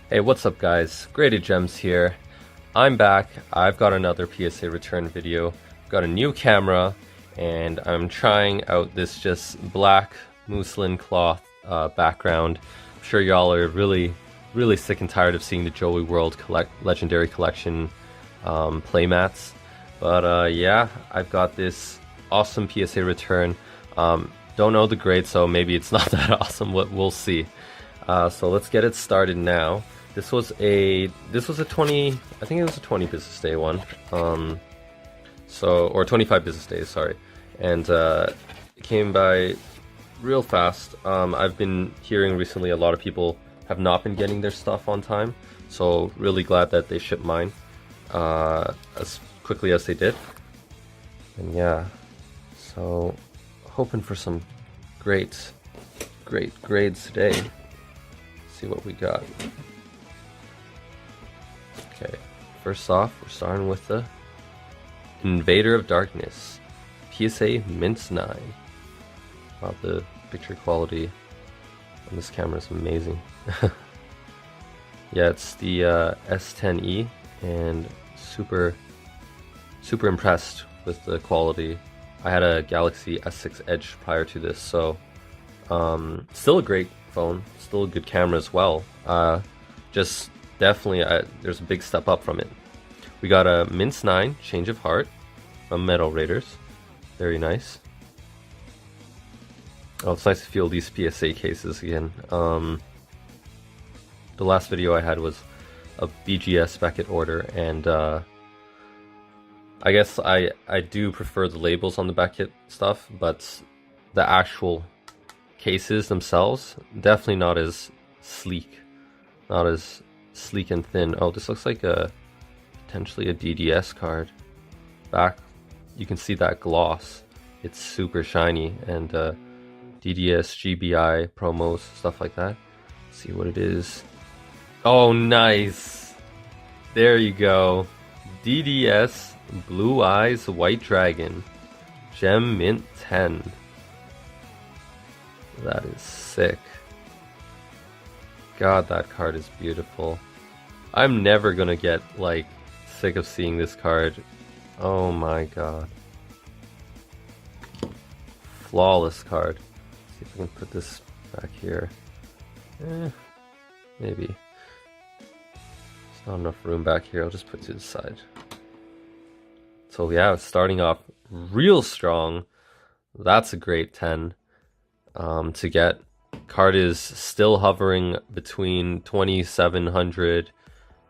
Hey, what's up guys? Graded Gems here. I'm back. I've got another PSA return video. Got a new camera and I'm trying out this just black muslin cloth background. I'm sure y'all are really sick and tired of seeing the Joey World Legendary Collection playmats. But yeah, I've got this awesome PSA return. Don't know the grade, so maybe it's not that awesome. We'll see. So let's get it started now. This was a 20, I think it was a 20 business day one. Or 25 business days, sorry. And it came by real fast. I've been hearing recently a lot of people have not been getting their stuff on time, so really glad that they shipped mine as quickly as they did. And yeah, so hoping for some great grades today. See what we got. Okay, first off, we're starting with the Invader of Darkness, PSA Mint 9. Wow, the picture quality on this camera is amazing. Yeah, it's the S10e, and super impressed with the quality. I had a Galaxy S6 Edge prior to this, so still a great phone, still a good camera as well. Just definitely there's a big step up from it. We got a Mint 9 Change of Heart from Metal Raiders. Very nice. Oh, it's nice to feel these PSA cases again. The last video I had was a BGS Beckett order, and I guess I do prefer the labels on the Beckett stuff, but the actual cases themselves definitely not as sleek, and thin. Oh, this looks like potentially a DDS card. Back, you can see that gloss. It's super shiny, and DDS, GBI promos, stuff like that. Let's see what it is. Oh, nice. There you go. DDS Blue Eyes White Dragon, Gem Mint 10. That is sick. God, that card is beautiful. I'm never gonna get like sick of seeing this card. Oh my god. Flawless card. Let's see if I can put this back here. Maybe. There's not enough room back here. I'll just put it to the side. So yeah, starting off real strong. That's a great 10 to get. Card is still hovering between 2,700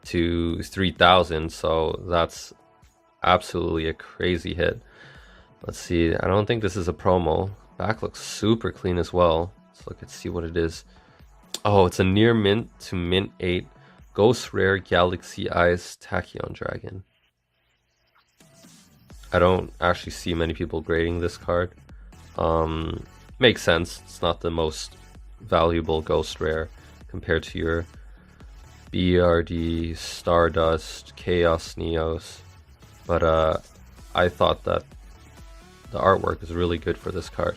to 3,000, so that's absolutely a crazy hit. Let's see, I don't think this is a promo. Back looks super clean as well. Let's look and see what it is. Oh, it's a near mint to mint 8 Ghost Rare Galaxy Eyes Tachyon Dragon. I don't actually see many people grading this card. Makes sense, it's not the most valuable Ghost Rare compared to your BRD, Stardust, Chaos Neos, but I thought that the artwork is really good for this card.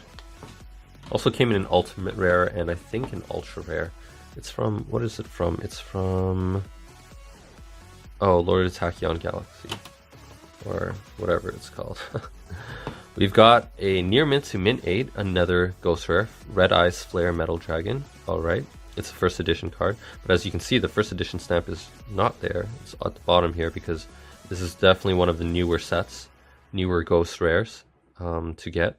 Also came in an Ultimate Rare and I think an Ultra Rare. It's from, what is it from? It's from, oh, Lord of the Tachyon Galaxy, or whatever it's called. We've got a near mint to mint 8, another Ghost Rare, Red Eyes Flare Metal Dragon. Alright, it's a first edition card, but as you can see, the first edition stamp is not there. It's at the bottom here because this is definitely one of the newer sets, newer Ghost Rares to get.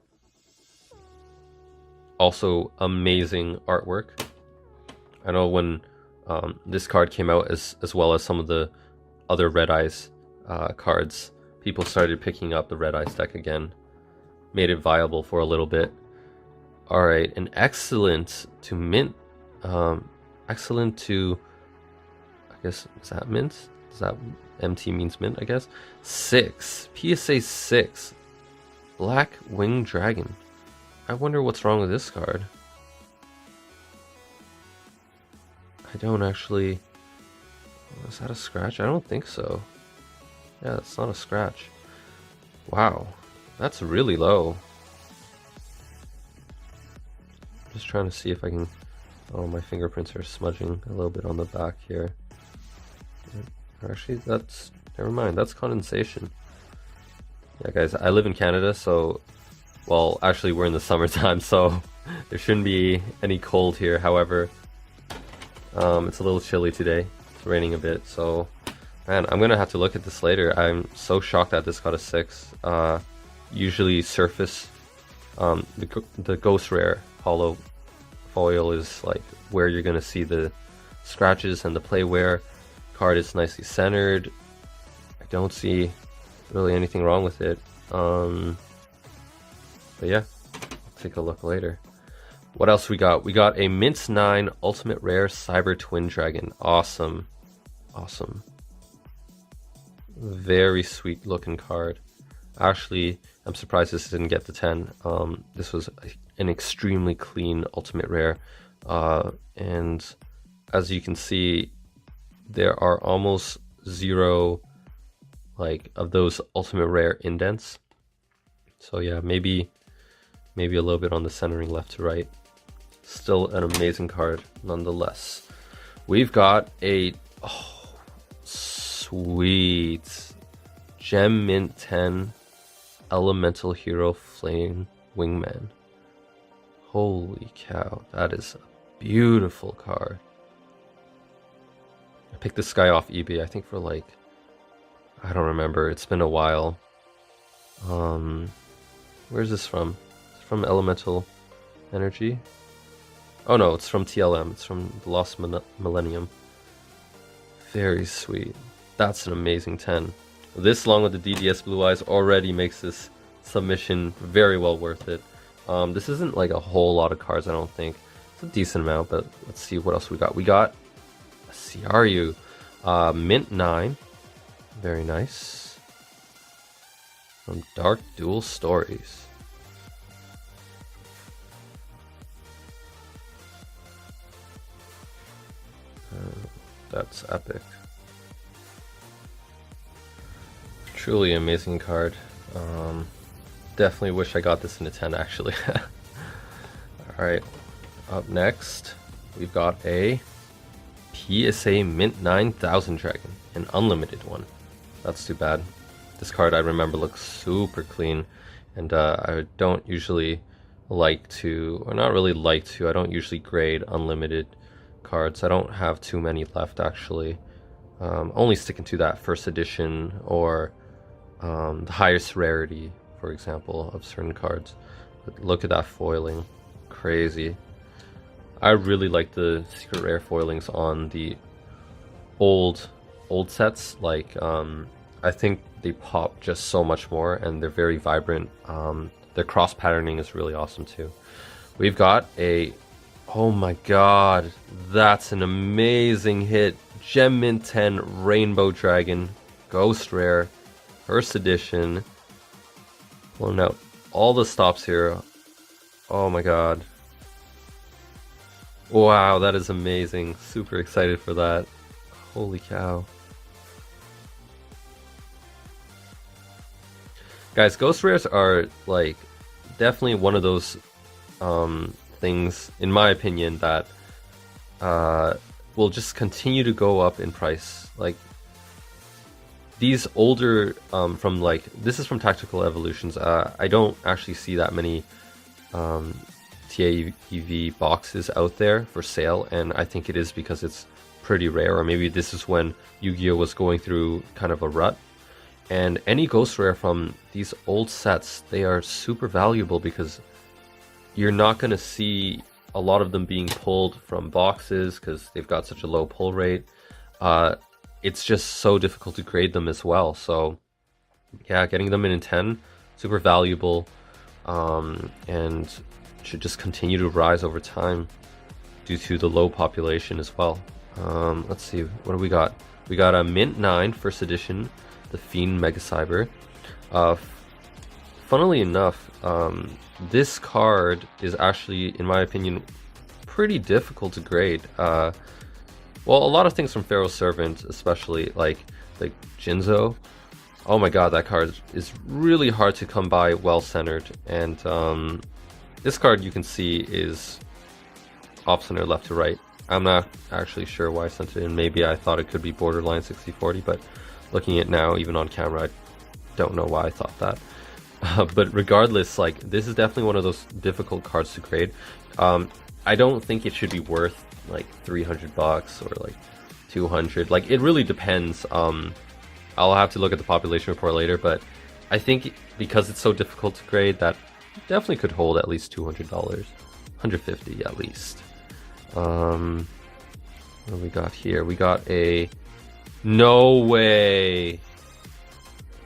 Also, amazing artwork. I know when this card came out, as well as some of the other Red Eyes cards, people started picking up the Red Eyes deck again. Made it viable for a little bit. Alright, an excellent to mint. Excellent to, I guess, is that mint? Does that MT means mint, I guess? 6. PSA 6. Black Winged Dragon. I wonder what's wrong with this card. I don't actually... Is that a scratch? I don't think so. Yeah, it's not a scratch. Wow. That's really low. Just trying to see if I can... Oh, my fingerprints are smudging a little bit on the back here. Actually, that's... Never mind, that's condensation. Yeah, guys, I live in Canada, so... Well, actually, we're in the summertime, so there shouldn't be any cold here. However, it's a little chilly today. It's raining a bit, so... Man, I'm gonna have to look at this later. I'm so shocked that this got a 6. Usually surface, the Ghost Rare hollow foil is like where you're gonna see the scratches and the play wear. Card is nicely centered. I don't see really anything wrong with it. But yeah, I'll take a look later. What else we got? We got a Mint 9 Ultimate Rare Cyber Twin Dragon. Awesome. Awesome. Very sweet looking card. Actually, I'm surprised this didn't get the 10. This was an extremely clean Ultimate Rare. And as you can see, there are almost 0 like of those Ultimate Rare indents. So yeah, maybe a little bit on the centering left to right. Still an amazing card nonetheless. We've got a sweet Gem Mint 10 Elemental Hero Flame Wingman. Holy cow, that is a beautiful card. I picked this guy off eBay, I think for like, I don't remember, it's been a while. Where's this from? It's from Elemental Energy? Oh no, it's from TLM, it's from the Lost Millennium. Very sweet. That's an amazing 10. This, along with the DDS Blue Eyes, already makes this submission very well worth it. This isn't like a whole lot of cards, I don't think. It's a decent amount, but let's see what else we got. We got a CRU, Mint 9. Very nice. From Dark Dual Stories. That's epic. Truly amazing card. Definitely wish I got this in a 10 actually. Alright, up next we've got a PSA Mint 9000 Dragon, an unlimited one. That's too bad. This card I remember looks super clean, and I don't usually like to, or not really like to, I don't usually grade unlimited cards. I don't have too many left actually. Only sticking to that first edition or the highest rarity, for example, of certain cards. But look at that foiling, crazy. I really like the secret rare foilings on the old sets. Like I think they pop just so much more, and they're very vibrant. Their cross patterning is really awesome too. We've got a, oh my god, that's an amazing hit. Gem Mint 10 Rainbow Dragon, Ghost Rare, first edition. Pulling out all the stops here. Oh my god. Wow, that is amazing. Super excited for that. Holy cow. Guys, Ghost Rares are like definitely one of those things, in my opinion, that will just continue to go up in price. Like these older from like, this is from Tactical Evolutions. I don't actually see that many TAEV boxes out there for sale, and I think it is because it's pretty rare, or maybe this is when Yu-Gi-Oh was going through kind of a rut. And any Ghost Rare from these old sets, they are super valuable because you're not going to see a lot of them being pulled from boxes because they've got such a low pull rate. It's just so difficult to grade them as well. So yeah, getting them in 10, super valuable, and should just continue to rise over time due to the low population as well. Let's see, what do we got? We got a Mint 9 first edition, the Fiend Mega Cyber. Funnily enough, this card is actually, in my opinion, pretty difficult to grade. Well, a lot of things from Pharaoh's Servant, especially like Jinzo. Oh my god, that card is really hard to come by, well centered. And this card you can see is off center left to right. I'm not actually sure why I sent it in. Maybe I thought it could be borderline 60-40, but looking at it now, even on camera, I don't know why I thought that. But regardless, like, this is definitely one of those difficult cards to grade. I don't think it should be worth like $300 or like 200. Like, it really depends. I'll have to look at the population report later, but I think because it's so difficult to grade, that definitely could hold at least $200, $150 at least. What do we got here? We got a... No way!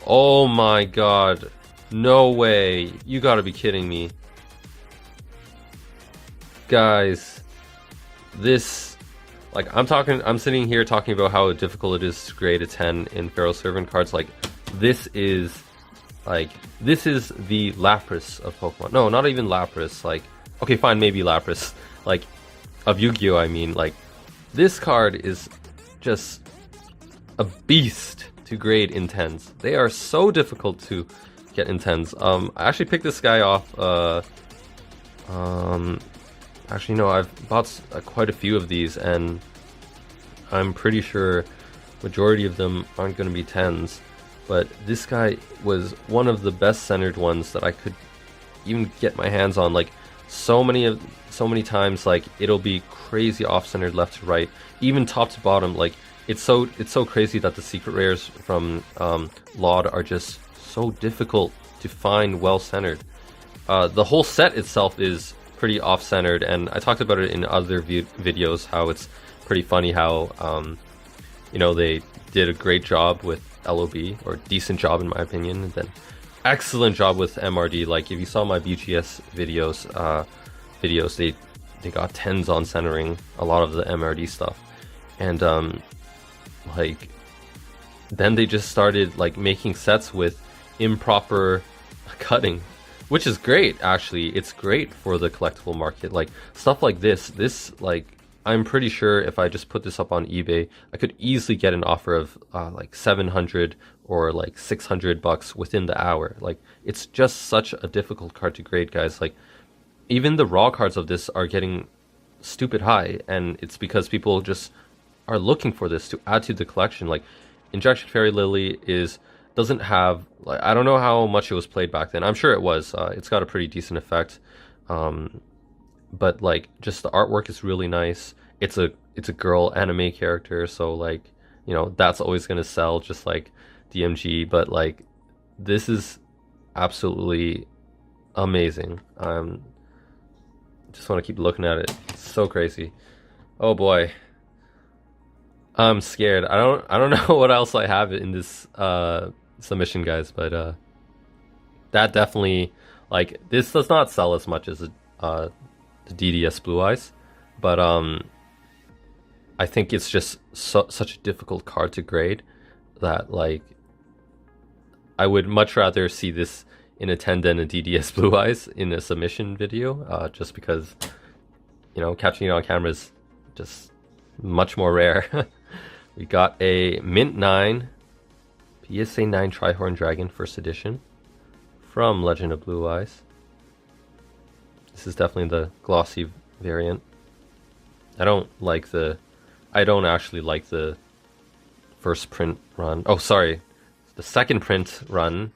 Oh my god. No way. You gotta be kidding me. Guys, this... Like, I'm sitting here talking about how difficult it is to grade a 10 in Pharaoh Servant cards. Like, this is... Like, this is the Lapras of Pokemon. No, not even Lapras. Like, okay, fine, maybe Lapras. Like, of Yu-Gi-Oh, I mean. Like, this card is just a beast to grade in 10s. They are so difficult to get in 10s. I actually picked this guy off, actually, no, I've bought quite a few of these, and I'm pretty sure majority of them aren't going to be 10s. But this guy was one of the best centered ones that I could even get my hands on. Like, so many times, like, it'll be crazy off-centered left to right, even top to bottom. Like, it's so crazy that the secret rares from LOD are just so difficult to find well-centered. The whole set itself is pretty off-centered, and I talked about it in other videos, how it's pretty funny how you know, they did a great job with LOB, or decent job in my opinion, and then excellent job with MRD. Like, if you saw my BGS videos, they got 10s on centering a lot of the MRD stuff, and like, then they just started like making sets with improper cutting, which is great. Actually, it's great for the collectible market. Like, stuff like this like, I'm pretty sure if I just put this up on eBay, I could easily get an offer of like 700 or like $600 within the hour. Like, it's just such a difficult card to grade, guys. Like, even the raw cards of this are getting stupid high, and it's because people just are looking for this to add to the collection. Like, Injection Fairy Lily doesn't have, like, I don't know how much it was played back then. I'm sure it was. It's got a pretty decent effect. But like, just the artwork is really nice. It's a girl anime character, so like, you know, that's always gonna sell, just like DMG. But like, this is absolutely amazing. Just want to keep looking at it. It's so crazy. Oh boy, I'm scared. I don't know what else I have in this submission, guys. But that definitely, like, this does not sell as much as the DDS Blue Eyes, but I think it's just such a difficult card to grade that, like, I would much rather see this in a 10 than a DDS Blue Eyes in a submission video, just because, you know, capturing it on camera is just much more rare. We got a Mint 9 PSA 9 Trihorn Dragon First Edition from Legend of Blue Eyes. This is definitely the glossy variant. I don't actually like the first print run. Oh, sorry. The second print run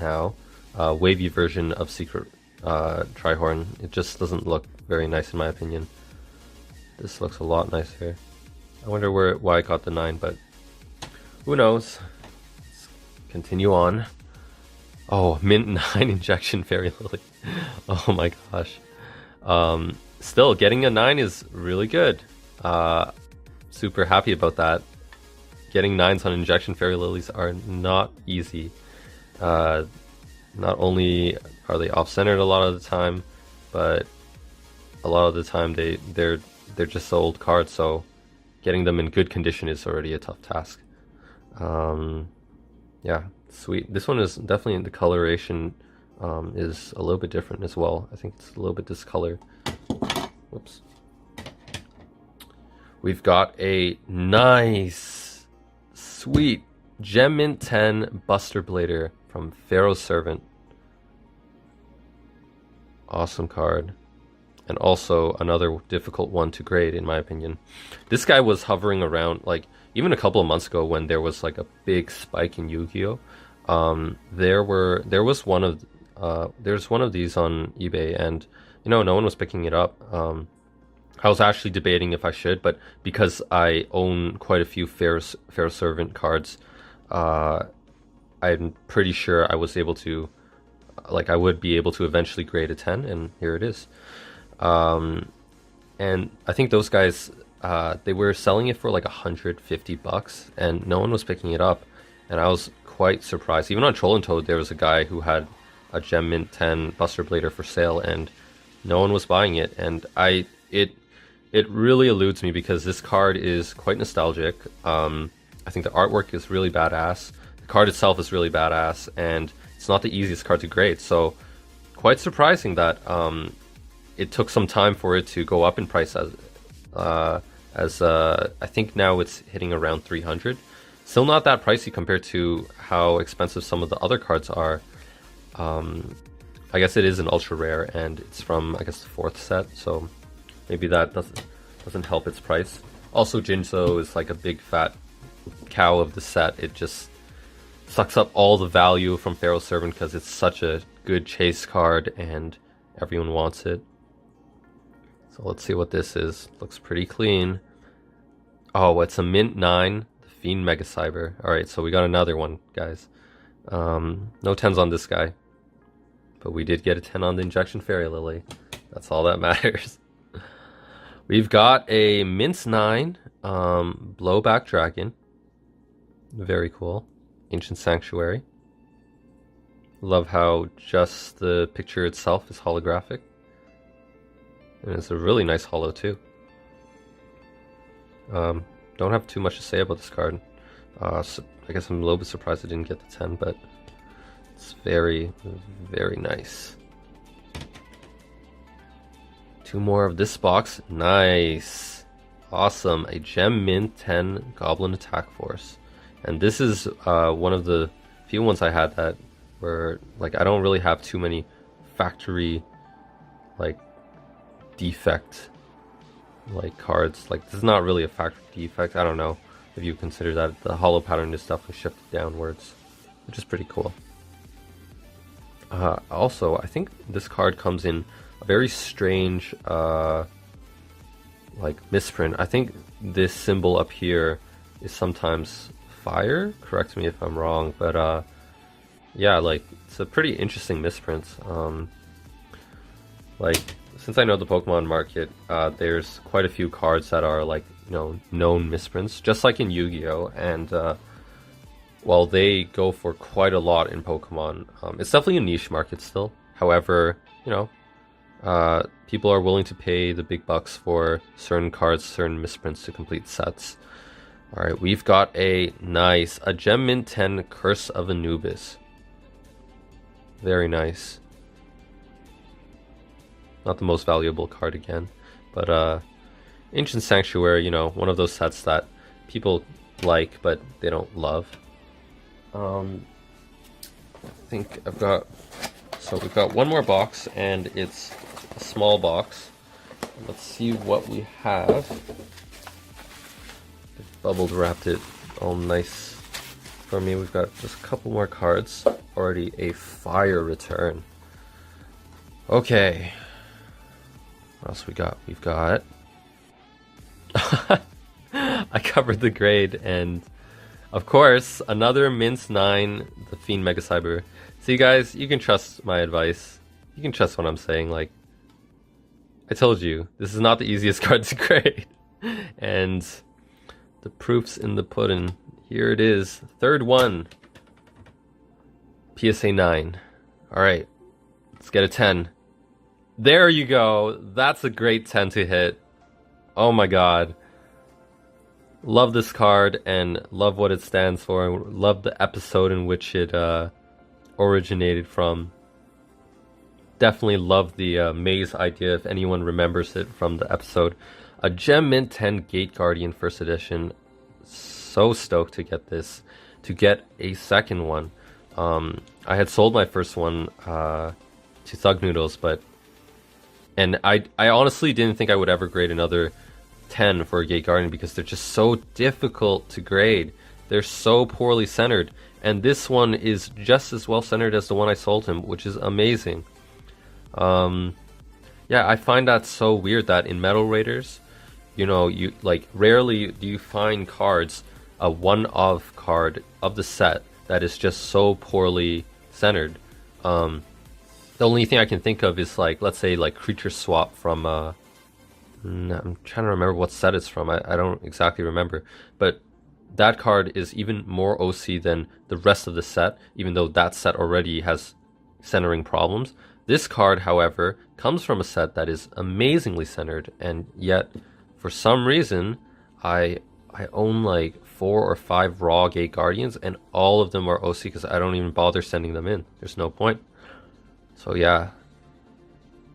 now. Wavy version of Secret Trihorn. It just doesn't look very nice in my opinion. This looks a lot nicer. I wonder why I got the 9, but who knows. Let's continue on. Oh, Mint 9 Injection Fairy Lily. Oh my gosh. Still, getting a 9 is really good. Super happy about that. Getting 9s on Injection Fairy Lilies are not easy. Not only are they off-centered a lot of the time, but a lot of the time they're just so old cards, so getting them in good condition is already a tough task. Yeah, sweet. This one is definitely, the coloration is a little bit different as well. I think it's a little bit discolored. Whoops. We've got a nice, sweet Gem Mint 10 Buster Blader from Pharaoh Servant. Awesome card. and also another difficult one to grade, in my opinion. This guy was hovering around, like, even a couple of months ago when there was like a big spike in Yu-Gi-Oh! There's one of these on eBay, and no one was picking it up. I was actually debating if I should, but because I own quite a few Fair Servant cards, I'm pretty sure I was able to, like, I would be able to eventually grade a 10, and here it is. And I think those guys, they were selling it for like $150, and no one was picking it up, and I was quite surprised. Even on Troll and Toad, there was a guy who had a Gem Mint 10 Buster Blader for sale, and no one was buying it, and it really eludes me because this card is quite nostalgic. I think the artwork is really badass. The card itself is really badass, and it's not the easiest card to grade. So quite surprising that it took some time for it to go up in price I think now it's hitting around 300. Still not that pricey compared to how expensive some of the other cards are. I guess it is an ultra rare, and it's from, I guess, the 4th set, so maybe that doesn't help its price. Also, Jinzo is like a big fat cow of the set. It just sucks up all the value from Pharaoh's Servant because it's such a good chase card and everyone wants it. So let's see what this is. Looks pretty clean. Oh, it's a Mint 9, the Fiend Mega Cyber. Alright, so we got another one, guys. No 10s on this guy, but we did get a 10 on the Injection Fairy Lily. That's all that matters. We've got a Mint 9 Blowback Dragon. Very cool. Ancient Sanctuary. Love how just the picture itself is holographic. And it's a really nice holo too. Don't have too much to say about this card. So I guess I'm a little bit surprised I didn't get the 10, but it's very, very nice. 2 more of this box. Nice. Awesome. A Gem Mint 10 Goblin Attack Force. And this is one of the few ones I had that were, like, I don't really have too many factory, like, defect, like, cards. Like, this is not really a factory defect. I don't know if you consider that. The holo pattern is definitely shifted downwards, which is pretty cool. Also, I think this card comes in a very strange, like, misprint. I think this symbol up here is sometimes fire. Correct me if I'm wrong, but yeah, like, it's a pretty interesting misprint. Like, since I know the Pokemon market, there's quite a few cards that are, like, known misprints, just like in Yu-Gi-Oh! And while they go for quite a lot in Pokemon, it's definitely a niche market still. However, people are willing to pay the big bucks for certain cards, certain misprints to complete sets. Alright, we've got a Gem Mint 10 Curse of Anubis. Very nice. Not the most valuable card again, but Ancient Sanctuary, one of those sets that people like, but they don't love. I think we've got one more box, and it's a small box. Let's see what we have. They've bubbled wrapped it all nice for me. We've got just a couple more cards. Already a Fire Return. Okay. What else we got? We've got... I covered the grade, and of course, another Mint 9, the Fiend Mega Cyber. See, guys, you can trust my advice. You can trust what I'm saying. Like, I told you, this is not the easiest card to grade. And the proof's in the pudding. Here it is. Third one. PSA 9. Alright, let's get a 10. There you go. That's a great 10 to hit. Oh my god. Love this card and love what it stands for. Love the episode in which it originated from. Definitely love the maze idea, if anyone remembers it from the episode. A Gem Mint 10 Gate Guardian First Edition. So stoked to get this. To get a second one. I had sold my first one to Thug Noodles, but And I honestly didn't think I would ever grade another 10 for a Gate Guardian because they're just so difficult to grade. They're so poorly centered. And this one is just as well centered as the one I sold him, which is amazing. Yeah, I find that so weird that in Metal Raiders, you know, you like rarely do you find cards, a one-of card of the set that is just so poorly centered. The only thing I can think of is like, let's say like Creature Swap from I'm trying to remember what set it's from. I don't exactly remember, but that card is even more OC than the rest of the set, even though that set already has centering problems. This card, however, comes from a set that is amazingly centered, and yet, for some reason, I own like 4 or 5 raw Gate Guardians, and all of them are OC because I don't even bother sending them in. There's no point. So yeah,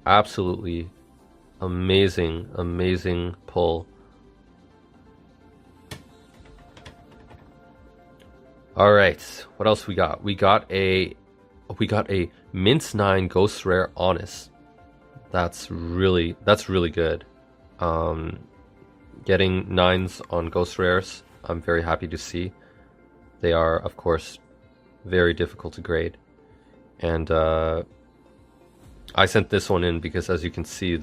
absolutely amazing, amazing pull. All right, what else we got? We got a Mint 9 Ghost Rare Honest. That's really good. Getting 9s on Ghost Rares, I'm very happy to see. They are, of course, very difficult to grade. And I sent this one in because, as you can see,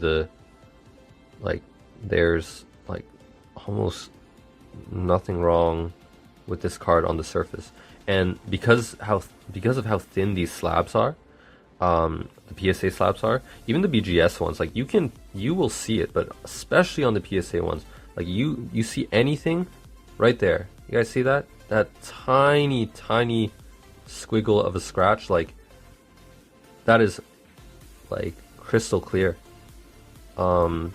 there's like almost nothing wrong with this card on the surface. And because of how thin these slabs are, the PSA slabs are, even the BGS ones, like you will see it, but especially on the PSA ones, like you see anything right there. You guys see that? That tiny squiggle of a scratch, like that is like crystal clear. And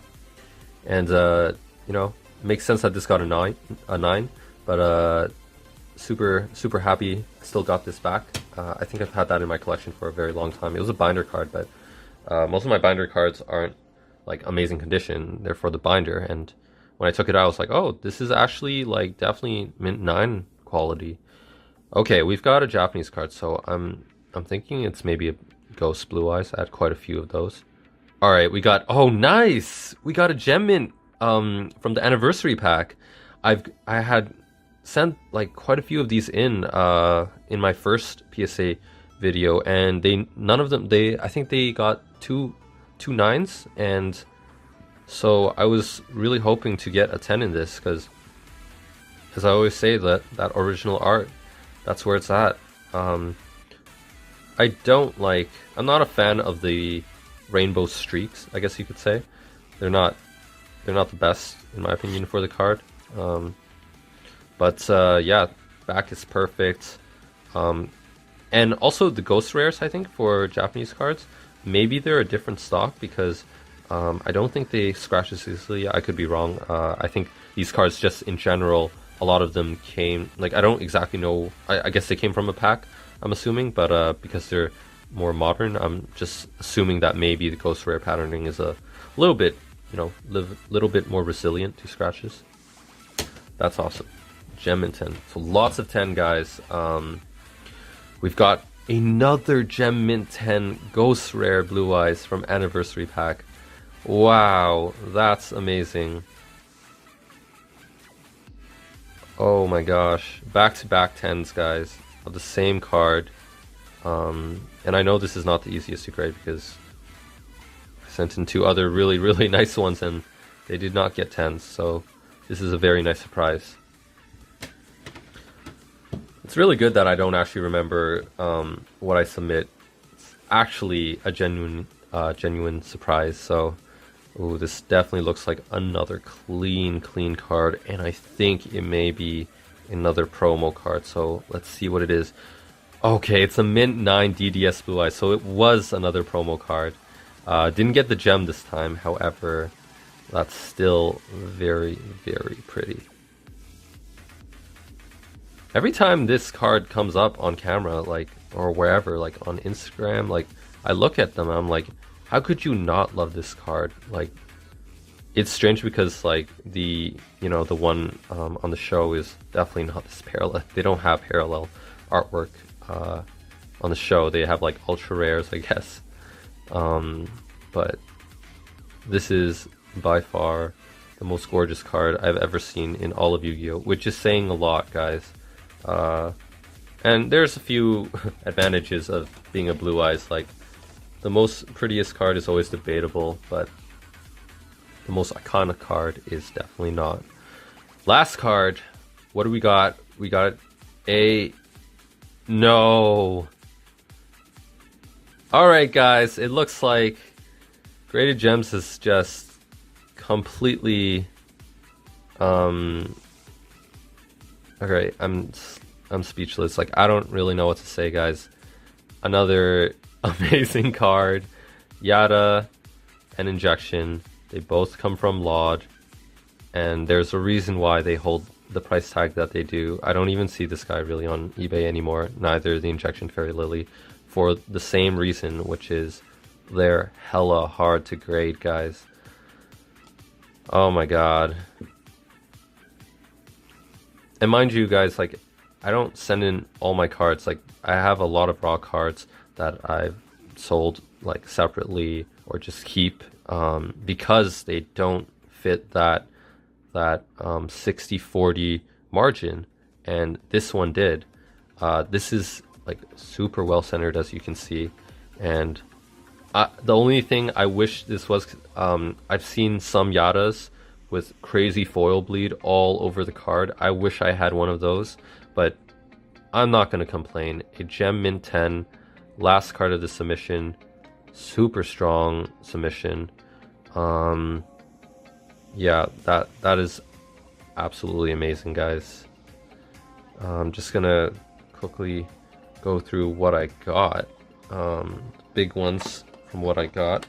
you know, it makes sense that this got a 9, but super happy I still got this back. I think I've had that in my collection for a very long time. It was a binder card, but most of my binder cards aren't like amazing condition. They're for the binder, and when I took it out, I was like, oh, this is actually like definitely Mint 9 quality. Okay, we've got a Japanese card, so I'm thinking it's maybe a Ghost Blue Eyes. I had quite a few of those. All right, we got, oh nice, we got a Gem Mint from the anniversary pack. I had sent like quite a few of these in my first PSA video, and none of them, I think they got two 9s, and so I was really hoping to get a 10 in this, because as I always say, that original art, that's where it's at. I'm not a fan of the rainbow streaks, I guess you could say. They're not the best in my opinion for the card. But yeah, back is perfect. And also the Ghost Rares, I think, for Japanese cards, maybe they're a different stock, because I don't think they scratch as easily. I could be wrong. I think these cards just in general, a lot of them came, like, I don't exactly know, I guess they came from a pack, I'm assuming, but because they're more modern, I'm just assuming that maybe the Ghost Rare patterning is a little bit, you know, little bit more resilient to scratches. That's awesome. Gem Mint 10. So lots of 10, guys. We've got another Gem Mint 10 Ghost Rare Blue Eyes from Anniversary Pack. Wow, that's amazing. Oh my gosh. Back-to-back 10s, guys, of the same card. And I know this is not the easiest to grade, because I sent in 2 other really nice ones and they did not get 10s, so this is a very nice surprise. It's really good that I don't actually remember what I submit. It's actually a genuine surprise. So, ooh, this definitely looks like another clean card, and I think it may be another promo card. So let's see what it is. Okay, it's a Mint 9 DDS Blue Eyes, so it was another promo card. Didn't get the gem this time, however, that's still very pretty. Every time this card comes up on camera, like, or wherever, like on Instagram, like, I look at them and I'm like, how could you not love this card? Like, it's strange because, like, the one on the show is definitely not this parallel. They don't have parallel artwork on the show. They have like ultra rares, I guess. But this is by far the most gorgeous card I've ever seen in all of Yu-Gi-Oh, which is saying a lot, guys. And there's a few advantages of being a Blue Eyes, like the most prettiest card is always debatable, but the most iconic card is definitely not. Last card, what do we got? We got no. Alright guys, it looks like Graded Gems is just completely okay, I'm speechless. Like, I don't really know what to say, guys. Another amazing card. Yada and Injection, they both come from Laud, and there's a reason why they hold the price tag that they do. I don't even see this guy really on eBay anymore, neither the Injection Fairy Lily, for the same reason, which is they're hella hard to grade, guys. Oh my god. And mind you, guys, like, I don't send in all my cards. Like, I have a lot of raw cards that I've sold like separately or just keep because they don't fit that 60-40 margin, and this one did. This is like super well centered, as you can see, and the only thing I wish this was, I've seen some Yadas with crazy foil bleed all over the card. I wish I had one of those, but I'm not going to complain. A Gem Mint 10, last card of the submission, super strong submission. Yeah, that is absolutely amazing, guys. I'm just going to quickly go through what I got. Big ones from what I got.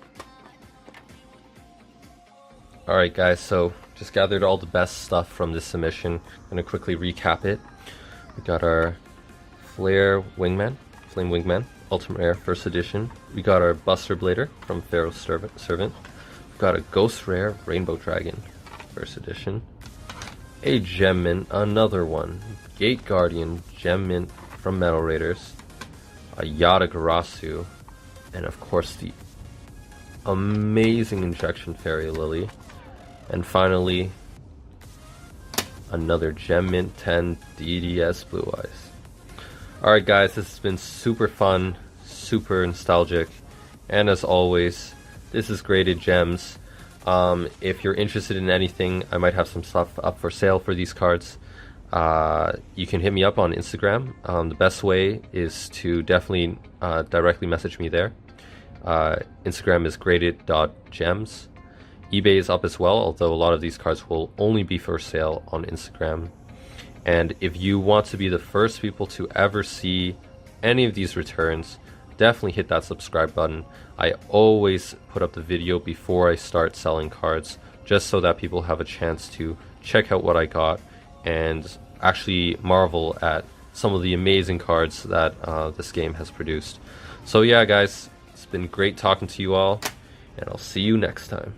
Alright guys, so just gathered all the best stuff from this submission. I'm going to quickly recap it. We got our Flame Wingman, Ultimate Rare, First Edition. We got our Buster Blader from Pharaoh's Servant. We got a Ghost Rare, Rainbow Dragon, First Edition. A Gem Mint, another one. Gate Guardian, Gem Mint from Metal Raiders. A Yada Garasu. And of course the amazing Injection Fairy Lily. And finally, another Gem Mint 10 DDS Blue Eyes. Alright guys, this has been super fun, super nostalgic, and as always, this is Graded Gems. If you're interested in anything, I might have some stuff up for sale for these cards. You can hit me up on Instagram. The best way is to definitely directly message me there. Instagram is graded.gems. eBay is up as well, although a lot of these cards will only be for sale on Instagram. And if you want to be the first people to ever see any of these returns, definitely hit that subscribe button. I always put up the video before I start selling cards, just so that people have a chance to check out what I got and actually marvel at some of the amazing cards that this game has produced. So yeah guys, it's been great talking to you all, and I'll see you next time.